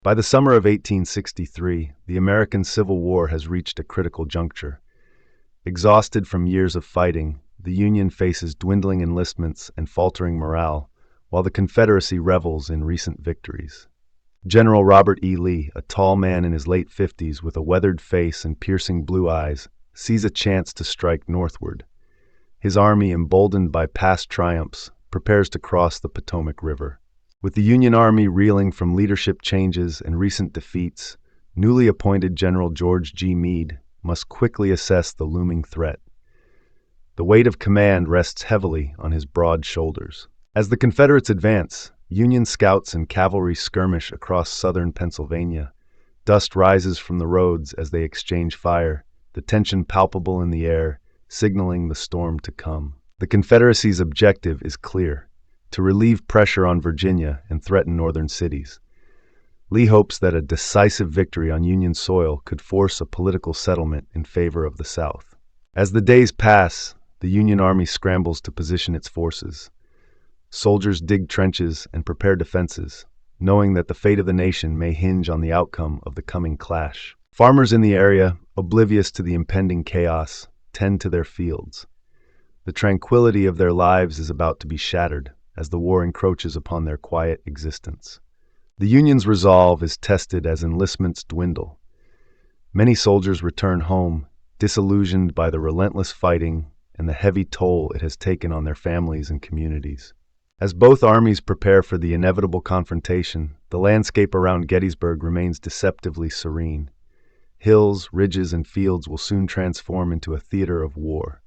By the summer of 1863, the American Civil War has reached a critical juncture. Exhausted from years of fighting, the Union faces dwindling enlistments and faltering morale, while the Confederacy revels in recent victories. General Robert E. Lee, a tall man in his late 50s with a weathered face and piercing blue eyes, sees a chance to strike northward. His army, emboldened by past triumphs, prepares to cross the Potomac River. With the Union Army reeling from leadership changes and recent defeats, newly appointed General George G. Meade must quickly assess the looming threat. The weight of command rests heavily on his broad shoulders. As the Confederates advance, Union scouts and cavalry skirmish across southern Pennsylvania. Dust rises from the roads as they exchange fire, the tension palpable in the air, signaling the storm to come. The Confederacy's objective is clear: to relieve pressure on Virginia and threaten northern cities. Lee hopes that a decisive victory on Union soil could force a political settlement in favor of the South. As the days pass, the Union Army scrambles to position its forces. Soldiers dig trenches and prepare defenses, knowing that the fate of the nation may hinge on the outcome of the coming clash. Farmers in the area, oblivious to the impending chaos, tend to their fields. The tranquility of their lives is about to be shattered as the war encroaches upon their quiet existence. The Union's resolve is tested as enlistments dwindle. Many soldiers return home, disillusioned by the relentless fighting and the heavy toll it has taken on their families and communities. As both armies prepare for the inevitable confrontation, the landscape around Gettysburg remains deceptively serene. Hills, ridges, and fields will soon transform into a theater of war.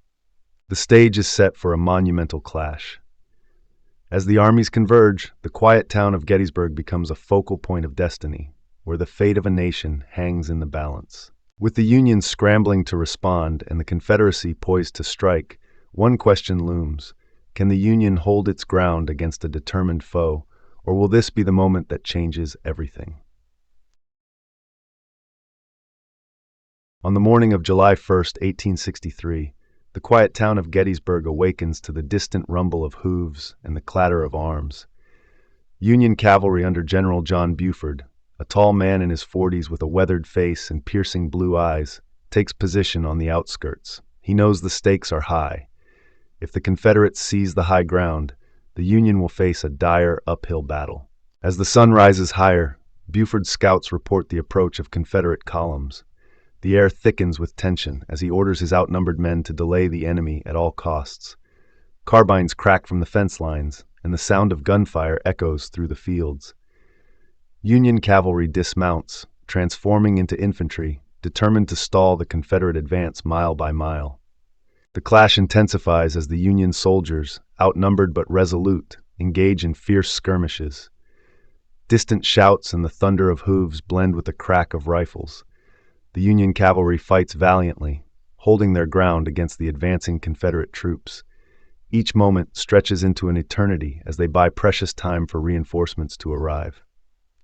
The stage is set for a monumental clash. As the armies converge, the quiet town of Gettysburg becomes a focal point of destiny, where the fate of a nation hangs in the balance. With the Union scrambling to respond and the Confederacy poised to strike, one question looms: can the Union hold its ground against a determined foe, or will this be the moment that changes everything? On the morning of July 1st, 1863, the quiet town of Gettysburg awakens to the distant rumble of hooves and the clatter of arms. Union cavalry under General John Buford, a tall man in his 40s with a weathered face and piercing blue eyes, takes position on the outskirts. He knows the stakes are high. If the Confederates seize the high ground, the Union will face a dire uphill battle. As the sun rises higher, Buford's scouts report the approach of Confederate columns. The air thickens with tension as he orders his outnumbered men to delay the enemy at all costs. Carbines crack from the fence lines, and the sound of gunfire echoes through the fields. Union cavalry dismounts, transforming into infantry, determined to stall the Confederate advance mile by mile. The clash intensifies as the Union soldiers, outnumbered but resolute, engage in fierce skirmishes. Distant shouts and the thunder of hooves blend with the crack of rifles. The Union cavalry fights valiantly, holding their ground against the advancing Confederate troops. Each moment stretches into an eternity as they buy precious time for reinforcements to arrive.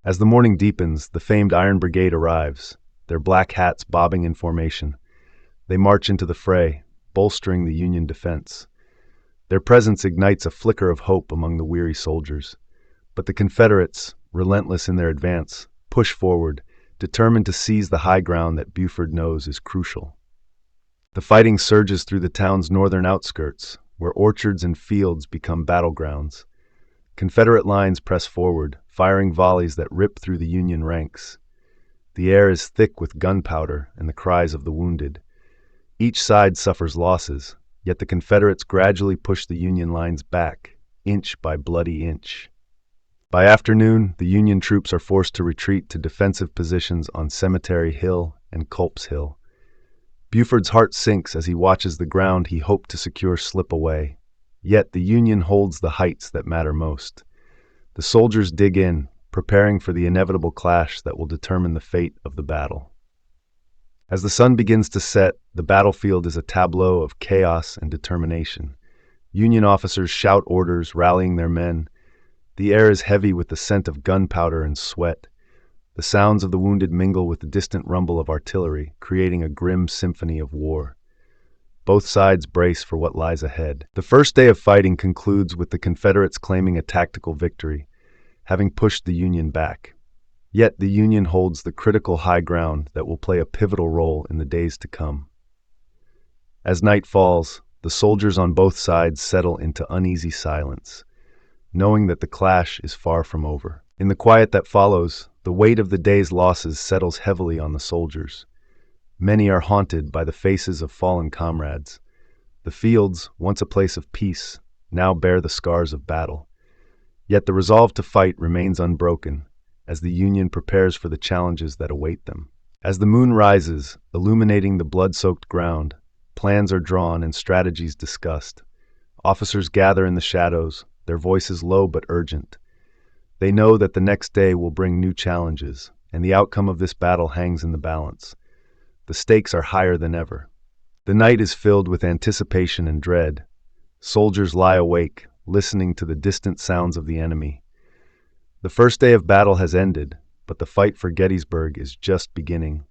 As the morning deepens, the famed Iron Brigade arrives, their black hats bobbing in formation. They march into the fray, bolstering the Union defense. Their presence ignites a flicker of hope among the weary soldiers. But the Confederates, relentless in their advance, push forward, determined to seize the high ground that Buford knows is crucial. The fighting surges through the town's northern outskirts, where orchards and fields become battlegrounds. Confederate lines press forward, firing volleys that rip through the Union ranks. The air is thick with gunpowder and the cries of the wounded. Each side suffers losses, yet the Confederates gradually push the Union lines back, inch by bloody inch. By afternoon, the Union troops are forced to retreat to defensive positions on Cemetery Hill and Culp's Hill. Buford's heart sinks as he watches the ground he hoped to secure slip away. Yet the Union holds the heights that matter most. The soldiers dig in, preparing for the inevitable clash that will determine the fate of the battle. As the sun begins to set, the battlefield is a tableau of chaos and determination. Union officers shout orders, rallying their men. The air is heavy with the scent of gunpowder and sweat. The sounds of the wounded mingle with the distant rumble of artillery, creating a grim symphony of war. Both sides brace for what lies ahead. The first day of fighting concludes with the Confederates claiming a tactical victory, having pushed the Union back. Yet the Union holds the critical high ground that will play a pivotal role in the days to come. As night falls, the soldiers on both sides settle into uneasy silence, knowing that the clash is far from over. In the quiet that follows, the weight of the day's losses settles heavily on the soldiers. Many are haunted by the faces of fallen comrades. The fields, once a place of peace, now bear the scars of battle. Yet the resolve to fight remains unbroken as the Union prepares for the challenges that await them. As the moon rises, illuminating the blood-soaked ground, plans are drawn and strategies discussed. Officers gather in the shadows, their voices low but urgent. They know that the next day will bring new challenges, and the outcome of this battle hangs in the balance. The stakes are higher than ever. The night is filled with anticipation and dread. Soldiers lie awake, listening to the distant sounds of the enemy. The first day of battle has ended, but the fight for Gettysburg is just beginning.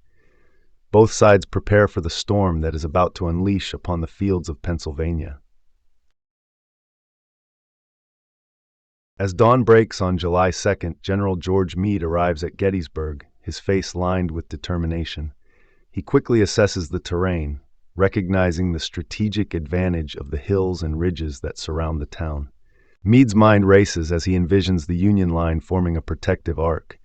Both sides prepare for the storm that is about to unleash upon the fields of Pennsylvania. As dawn breaks on July 2nd, General George Meade arrives at Gettysburg, his face lined with determination. He quickly assesses the terrain, recognizing the strategic advantage of the hills and ridges that surround the town. Meade's mind races as he envisions the Union line forming a protective arc.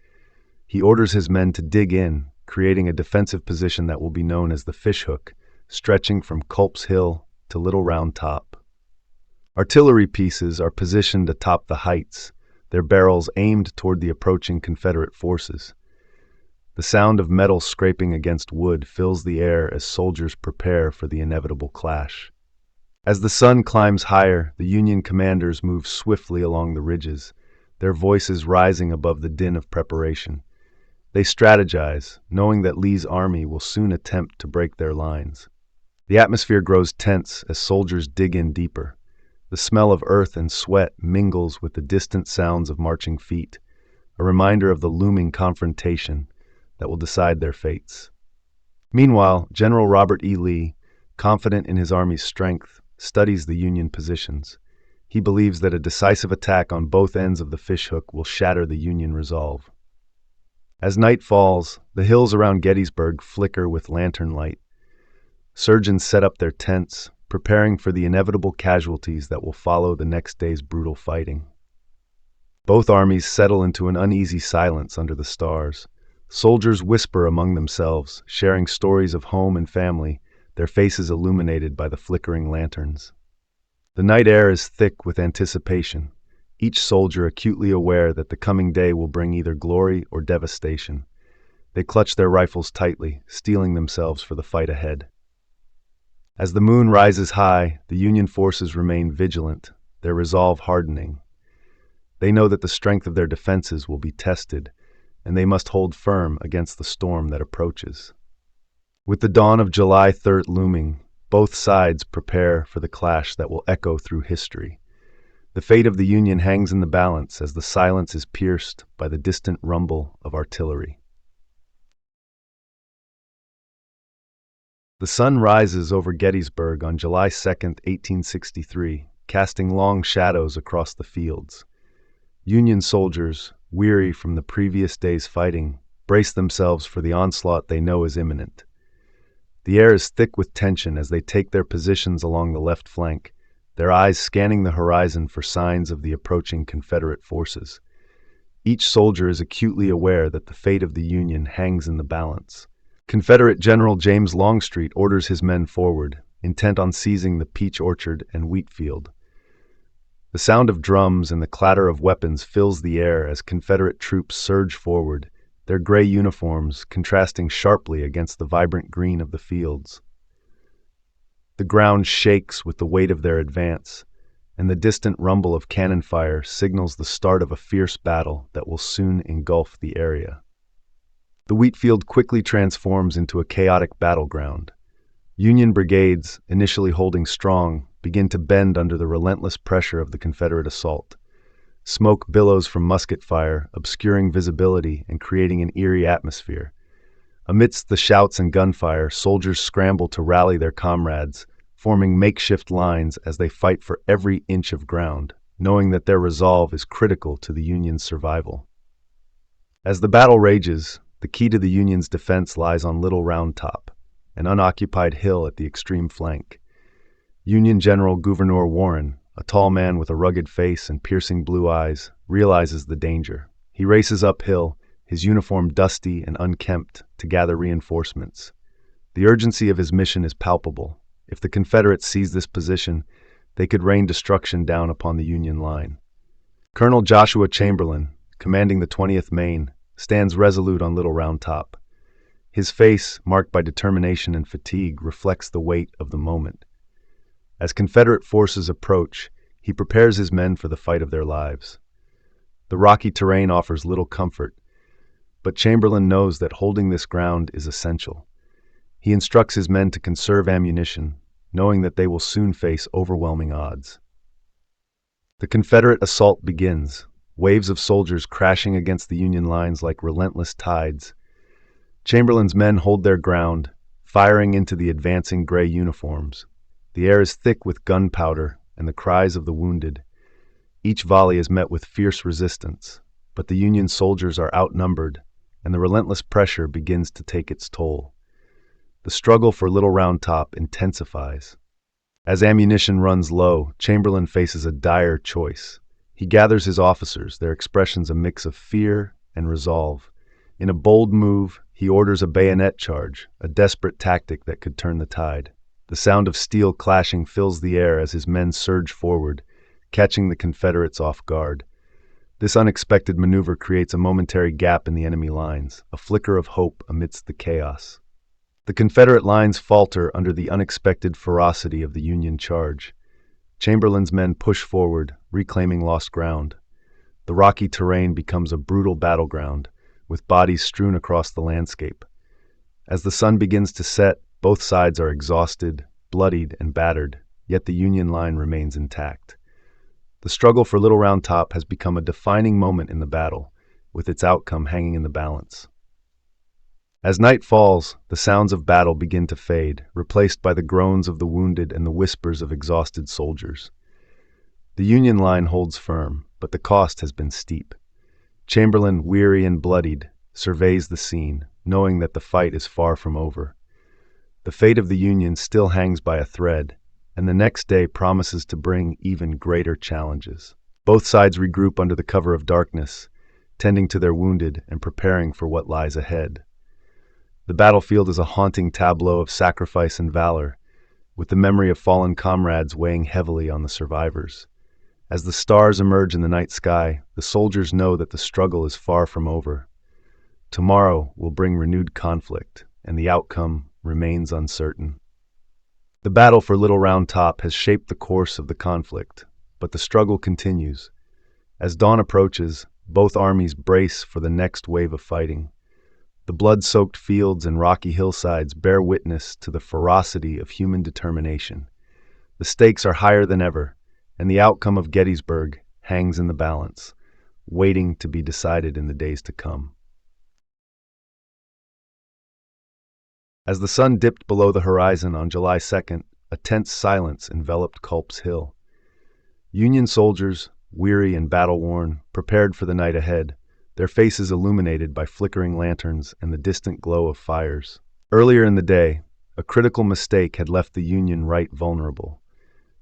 He orders his men to dig in, creating a defensive position that will be known as the fishhook, stretching from Culp's Hill to Little Round Top. Artillery pieces are positioned atop the heights, their barrels aimed toward the approaching Confederate forces. The sound of metal scraping against wood fills the air as soldiers prepare for the inevitable clash. As the sun climbs higher, the Union commanders move swiftly along the ridges, their voices rising above the din of preparation. They strategize, knowing that Lee's army will soon attempt to break their lines. The atmosphere grows tense as soldiers dig in deeper. The smell of earth and sweat mingles with the distant sounds of marching feet, a reminder of the looming confrontation that will decide their fates. Meanwhile, General Robert E. Lee, confident in his army's strength, studies the Union positions. He believes that a decisive attack on both ends of the fishhook will shatter the Union resolve. As night falls, the hills around Gettysburg flicker with lantern light. Surgeons set up their tents, preparing for the inevitable casualties that will follow the next day's brutal fighting. Both armies settle into an uneasy silence under the stars. Soldiers whisper among themselves, sharing stories of home and family, their faces illuminated by the flickering lanterns. The night air is thick with anticipation, each soldier acutely aware that the coming day will bring either glory or devastation. They clutch their rifles tightly, steeling themselves for the fight ahead. As the moon rises high, the Union forces remain vigilant, their resolve hardening. They know that the strength of their defenses will be tested, and they must hold firm against the storm that approaches. With the dawn of July 3rd looming, both sides prepare for the clash that will echo through history. The fate of the Union hangs in the balance as the silence is pierced by the distant rumble of artillery. The sun rises over Gettysburg on July 2nd, 1863, casting long shadows across the fields. Union soldiers, weary from the previous day's fighting, brace themselves for the onslaught they know is imminent. The air is thick with tension as they take their positions along the left flank, their eyes scanning the horizon for signs of the approaching Confederate forces. Each soldier is acutely aware that the fate of the Union hangs in the balance. Confederate General James Longstreet orders his men forward, intent on seizing the Peach Orchard and Wheatfield. The sound of drums and the clatter of weapons fills the air as Confederate troops surge forward, their gray uniforms contrasting sharply against the vibrant green of the fields. The ground shakes with the weight of their advance, and the distant rumble of cannon fire signals the start of a fierce battle that will soon engulf the area. The Wheatfield quickly transforms into a chaotic battleground. Union brigades, initially holding strong, begin to bend under the relentless pressure of the Confederate assault. Smoke billows from musket fire, obscuring visibility and creating an eerie atmosphere. Amidst the shouts and gunfire, soldiers scramble to rally their comrades, forming makeshift lines as they fight for every inch of ground, knowing that their resolve is critical to the Union's survival. As the battle rages, the key to the Union's defense lies on Little Round Top, an unoccupied hill at the extreme flank. Union General Gouverneur Warren, a tall man with a rugged face and piercing blue eyes, realizes the danger. He races uphill, his uniform dusty and unkempt, to gather reinforcements. The urgency of his mission is palpable. If the Confederates seize this position, they could rain destruction down upon the Union line. Colonel Joshua Chamberlain, commanding the 20th Maine, stands resolute on Little Round Top. His face, marked by determination and fatigue, reflects the weight of the moment. As Confederate forces approach, he prepares his men for the fight of their lives. The rocky terrain offers little comfort, but Chamberlain knows that holding this ground is essential. He instructs his men to conserve ammunition, knowing that they will soon face overwhelming odds. The Confederate assault begins, waves of soldiers crashing against the Union lines like relentless tides. Chamberlain's men hold their ground, firing into the advancing gray uniforms. The air is thick with gunpowder and the cries of the wounded. Each volley is met with fierce resistance, but the Union soldiers are outnumbered, and the relentless pressure begins to take its toll. The struggle for Little Round Top intensifies. As ammunition runs low, Chamberlain faces a dire choice. He gathers his officers, their expressions a mix of fear and resolve. In a bold move, he orders a bayonet charge, a desperate tactic that could turn the tide. The sound of steel clashing fills the air as his men surge forward, catching the Confederates off guard. This unexpected maneuver creates a momentary gap in the enemy lines, a flicker of hope amidst the chaos. The Confederate lines falter under the unexpected ferocity of the Union charge. Chamberlain's men push forward, reclaiming lost ground. The rocky terrain becomes a brutal battleground, with bodies strewn across the landscape. As the sun begins to set, both sides are exhausted, bloodied, and battered, yet the Union line remains intact. The struggle for Little Round Top has become a defining moment in the battle, with its outcome hanging in the balance. As night falls, the sounds of battle begin to fade, replaced by the groans of the wounded and the whispers of exhausted soldiers. The Union line holds firm, but the cost has been steep. Chamberlain, weary and bloodied, surveys the scene, knowing that the fight is far from over. The fate of the Union still hangs by a thread, and the next day promises to bring even greater challenges. Both sides regroup under the cover of darkness, tending to their wounded and preparing for what lies ahead. The battlefield is a haunting tableau of sacrifice and valor, with the memory of fallen comrades weighing heavily on the survivors. As the stars emerge in the night sky, the soldiers know that the struggle is far from over. Tomorrow will bring renewed conflict, and the outcome remains uncertain. The battle for Little Round Top has shaped the course of the conflict, but the struggle continues. As dawn approaches, both armies brace for the next wave of fighting. The blood-soaked fields and rocky hillsides bear witness to the ferocity of human determination. The stakes are higher than ever, and the outcome of Gettysburg hangs in the balance, waiting to be decided in the days to come. As the sun dipped below the horizon on July 2nd, a tense silence enveloped Culp's Hill. Union soldiers, weary and battle-worn, prepared for the night ahead, their faces illuminated by flickering lanterns and the distant glow of fires. Earlier in the day, a critical mistake had left the Union right vulnerable.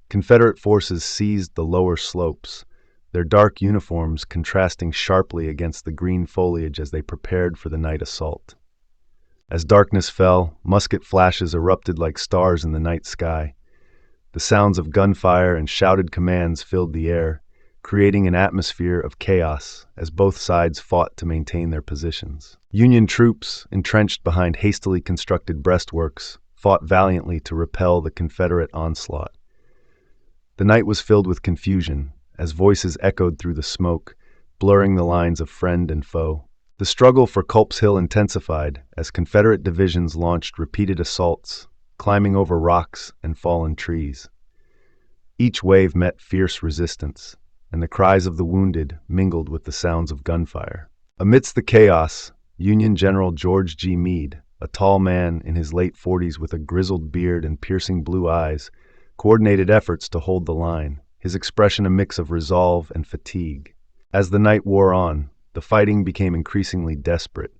Confederate forces seized the lower slopes, their dark uniforms contrasting sharply against the green foliage as they prepared for the night assault. As darkness fell, musket flashes erupted like stars in the night sky. The sounds of gunfire and shouted commands filled the air, creating an atmosphere of chaos as both sides fought to maintain their positions. Union troops, entrenched behind hastily constructed breastworks, fought valiantly to repel the Confederate onslaught. The night was filled with confusion, as voices echoed through the smoke, blurring the lines of friend and foe. The struggle for Culp's Hill intensified as Confederate divisions launched repeated assaults, climbing over rocks and fallen trees. Each wave met fierce resistance, and the cries of the wounded mingled with the sounds of gunfire. Amidst the chaos, Union General George G. Meade, a tall man in his late 40s with a grizzled beard and piercing blue eyes, coordinated efforts to hold the line, his expression a mix of resolve and fatigue. As the night wore on, the fighting became increasingly desperate.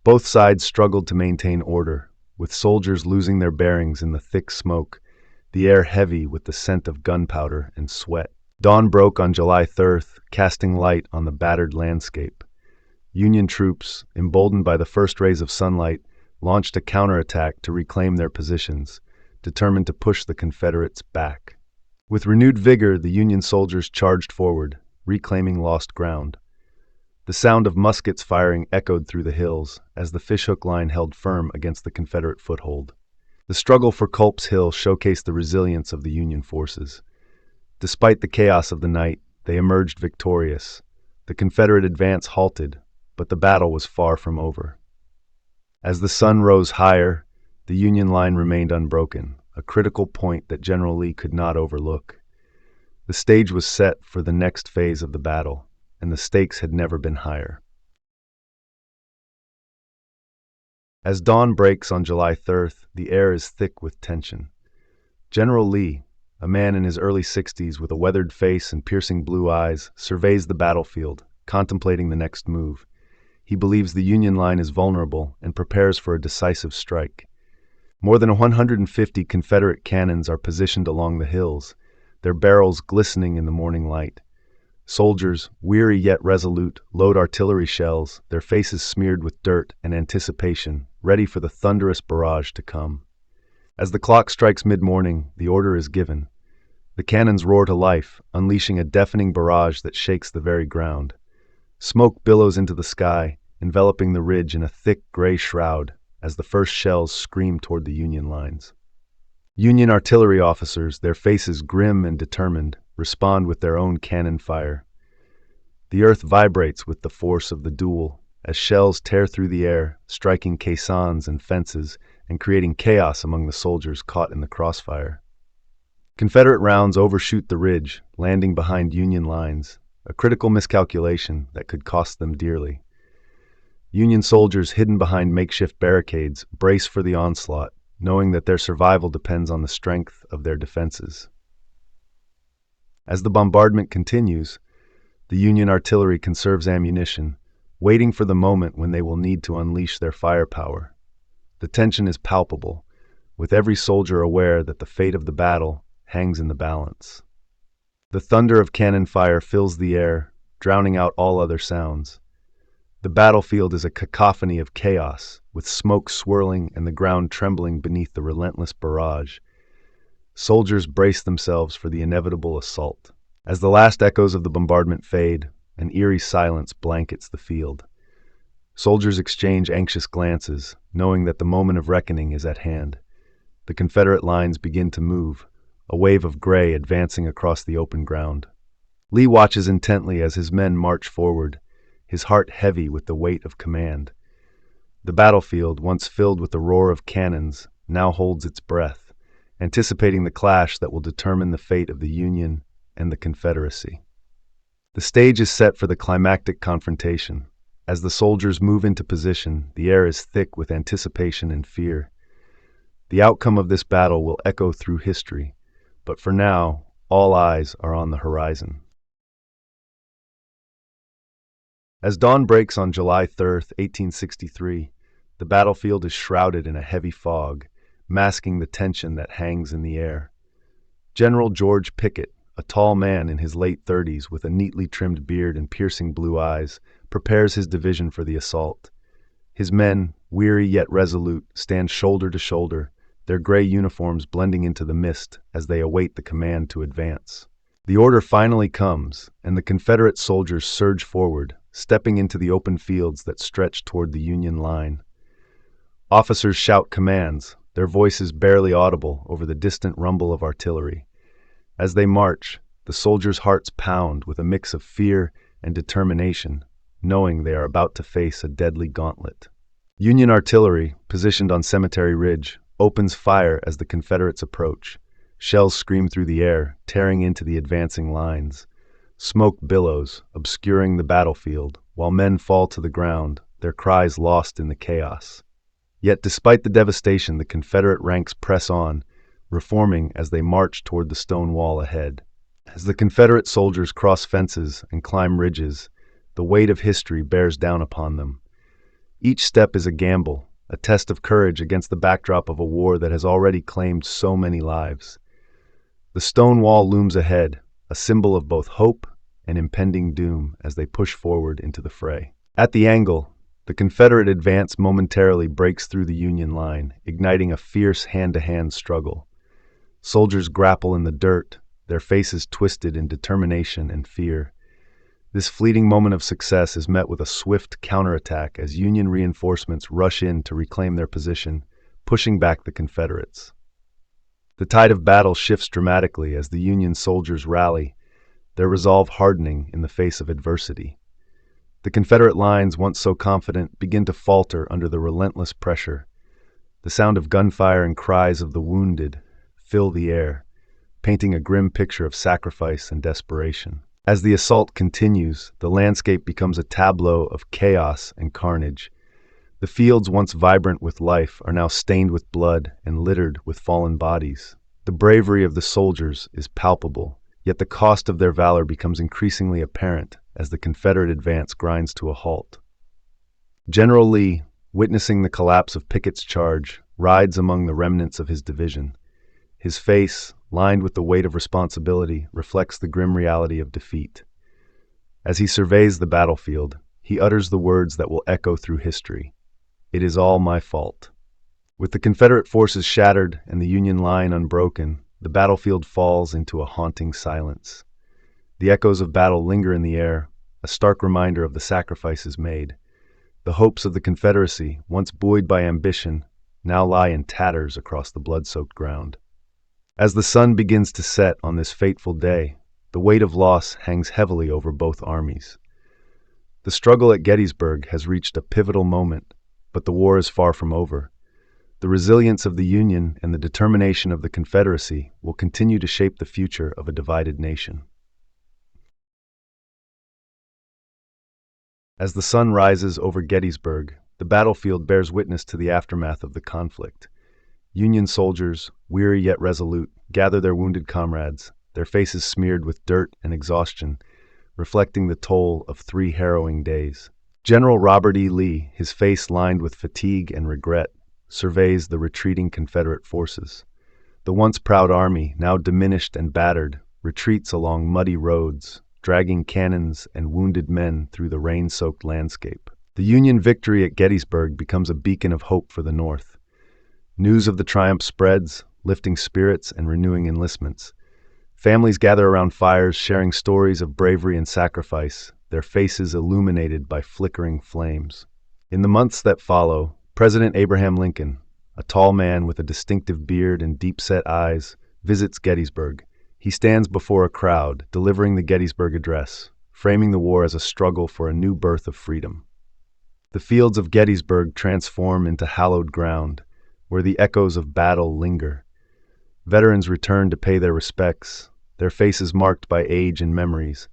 Both sides struggled to maintain order, with soldiers losing their bearings in the thick smoke, the air heavy with the scent of gunpowder and sweat. Dawn broke on July 3rd, casting light on the battered landscape. Union troops, emboldened by the first rays of sunlight, launched a counterattack to reclaim their positions, determined to push the Confederates back. With renewed vigor, the Union soldiers charged forward, reclaiming lost ground. The sound of muskets firing echoed through the hills as the fishhook line held firm against the Confederate foothold. The struggle for Culp's Hill showcased the resilience of the Union forces. Despite the chaos of the night, they emerged victorious. The Confederate advance halted, but the battle was far from over. As the sun rose higher, the Union line remained unbroken, a critical point that General Lee could not overlook. The stage was set for the next phase of the battle, and the stakes had never been higher. As dawn breaks on July 3rd, the air is thick with tension. General Lee, a man in his early 60s with a weathered face and piercing blue eyes, surveys the battlefield, contemplating the next move. He believes the Union line is vulnerable and prepares for a decisive strike. More than 150 Confederate cannons are positioned along the hills, their barrels glistening in the morning light. Soldiers, weary yet resolute, load artillery shells, their faces smeared with dirt and anticipation, ready for the thunderous barrage to come. As the clock strikes mid-morning, the order is given. The cannons roar to life, unleashing a deafening barrage that shakes the very ground. Smoke billows into the sky, enveloping the ridge in a thick gray shroud as the first shells scream toward the Union lines. Union artillery officers, their faces grim and determined, respond with their own cannon fire. The earth vibrates with the force of the duel as shells tear through the air, striking caissons and fences and creating chaos among the soldiers caught in the crossfire. Confederate rounds overshoot the ridge, landing behind Union lines, a critical miscalculation that could cost them dearly. Union soldiers hidden behind makeshift barricades brace for the onslaught, knowing that their survival depends on the strength of their defenses. As the bombardment continues, the Union artillery conserves ammunition, waiting for the moment when they will need to unleash their firepower. The tension is palpable, with every soldier aware that the fate of the battle hangs in the balance. The thunder of cannon fire fills the air, drowning out all other sounds. The battlefield is a cacophony of chaos, with smoke swirling and the ground trembling beneath the relentless barrage. Soldiers brace themselves for the inevitable assault. As the last echoes of the bombardment fade, an eerie silence blankets the field. Soldiers exchange anxious glances, knowing that the moment of reckoning is at hand. The Confederate lines begin to move, a wave of gray advancing across the open ground. Lee watches intently as his men march forward, his heart heavy with the weight of command. The battlefield, once filled with the roar of cannons, now holds its breath, anticipating the clash that will determine the fate of the Union and the Confederacy. The stage is set for the climactic confrontation. As the soldiers move into position, the air is thick with anticipation and fear. The outcome of this battle will echo through history, but for now, all eyes are on the horizon. As dawn breaks on July 3rd, 1863, the battlefield is shrouded in a heavy fog, masking the tension that hangs in the air. General George Pickett, a tall man in his late 30s with a neatly trimmed beard and piercing blue eyes, prepares his division for the assault. His men, weary yet resolute, stand shoulder to shoulder, their gray uniforms blending into the mist as they await the command to advance. The order finally comes, and the Confederate soldiers surge forward, stepping into the open fields that stretch toward the Union line. Officers shout commands, their voices barely audible over the distant rumble of artillery. As they march, the soldiers' hearts pound with a mix of fear and determination, knowing they are about to face a deadly gauntlet. Union artillery, positioned on Cemetery Ridge, opens fire as the Confederates approach. Shells scream through the air, tearing into the advancing lines. Smoke billows, obscuring the battlefield, while men fall to the ground, their cries lost in the chaos. Yet despite the devastation, the Confederate ranks press on, reforming as they march toward the stone wall ahead. As the Confederate soldiers cross fences and climb ridges, the weight of history bears down upon them. Each step is a gamble, a test of courage against the backdrop of a war that has already claimed so many lives. The stone wall looms ahead, a symbol of both hope and impending doom as they push forward into the fray. At the angle, the Confederate advance momentarily breaks through the Union line, igniting a fierce hand-to-hand struggle. Soldiers grapple in the dirt, their faces twisted in determination and fear. This fleeting moment of success is met with a swift counterattack as Union reinforcements rush in to reclaim their position, pushing back the Confederates. The tide of battle shifts dramatically as the Union soldiers rally, their resolve hardening in the face of adversity. The Confederate lines, once so confident, begin to falter under the relentless pressure. The sound of gunfire and cries of the wounded fill the air, painting a grim picture of sacrifice and desperation. As the assault continues, the landscape becomes a tableau of chaos and carnage. The fields, once vibrant with life, are now stained with blood and littered with fallen bodies. The bravery of the soldiers is palpable, yet the cost of their valor becomes increasingly apparent as the Confederate advance grinds to a halt. General Lee, witnessing the collapse of Pickett's charge, rides among the remnants of his division. His face, lined with the weight of responsibility, reflects the grim reality of defeat. As he surveys the battlefield, he utters the words that will echo through history. "It is all my fault." With the Confederate forces shattered and the Union line unbroken, the battlefield falls into a haunting silence. The echoes of battle linger in the air, a stark reminder of the sacrifices made. The hopes of the Confederacy, once buoyed by ambition, now lie in tatters across the blood-soaked ground. As the sun begins to set on this fateful day, the weight of loss hangs heavily over both armies. The struggle at Gettysburg has reached a pivotal moment, but the war is far from over. The resilience of the Union and the determination of the Confederacy will continue to shape the future of a divided nation. As the sun rises over Gettysburg, the battlefield bears witness to the aftermath of the conflict. Union soldiers, weary yet resolute, gather their wounded comrades, their faces smeared with dirt and exhaustion, reflecting the toll of 3 harrowing days. General Robert E. Lee, his face lined with fatigue and regret, surveys the retreating Confederate forces. The once proud army, now diminished and battered, retreats along muddy roads, dragging cannons and wounded men through the rain-soaked landscape. The Union victory at Gettysburg becomes a beacon of hope for the North. News of the triumph spreads, lifting spirits and renewing enlistments. Families gather around fires, sharing stories of bravery and sacrifice, their faces illuminated by flickering flames. In the months that follow, President Abraham Lincoln, a tall man with a distinctive beard and deep-set eyes, visits Gettysburg. He stands before a crowd, delivering the Gettysburg Address, framing the war as a struggle for a new birth of freedom. The fields of Gettysburg transform into hallowed ground, where the echoes of battle linger. Veterans return to pay their respects, their faces marked by age and memories,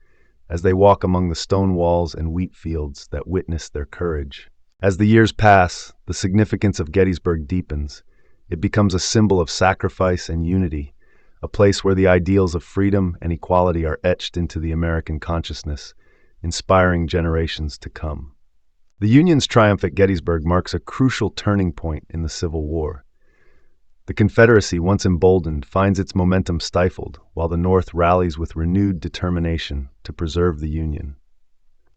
as they walk among the stone walls and wheat fields that witness their courage. As the years pass, the significance of Gettysburg deepens. It becomes a symbol of sacrifice and unity, a place where the ideals of freedom and equality are etched into the American consciousness, inspiring generations to come. The Union's triumph at Gettysburg marks a crucial turning point in the Civil War. The Confederacy, once emboldened, finds its momentum stifled, while the North rallies with renewed determination to preserve the Union.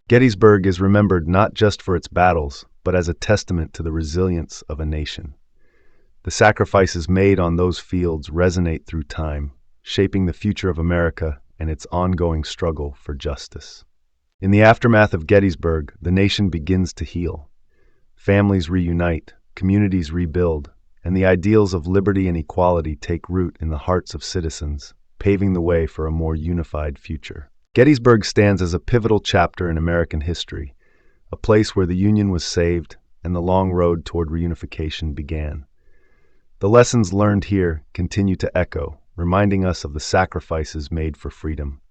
Gettysburg is remembered not just for its battles, but as a testament to the resilience of a nation. The sacrifices made on those fields resonate through time, shaping the future of America and its ongoing struggle for justice. In the aftermath of Gettysburg, the nation begins to heal. Families reunite, communities rebuild, and the ideals of liberty and equality take root in the hearts of citizens, paving the way for a more unified future. Gettysburg stands as a pivotal chapter in American history, a place where the Union was saved and the long road toward reunification began. The lessons learned here continue to echo, reminding us of the sacrifices made for freedom.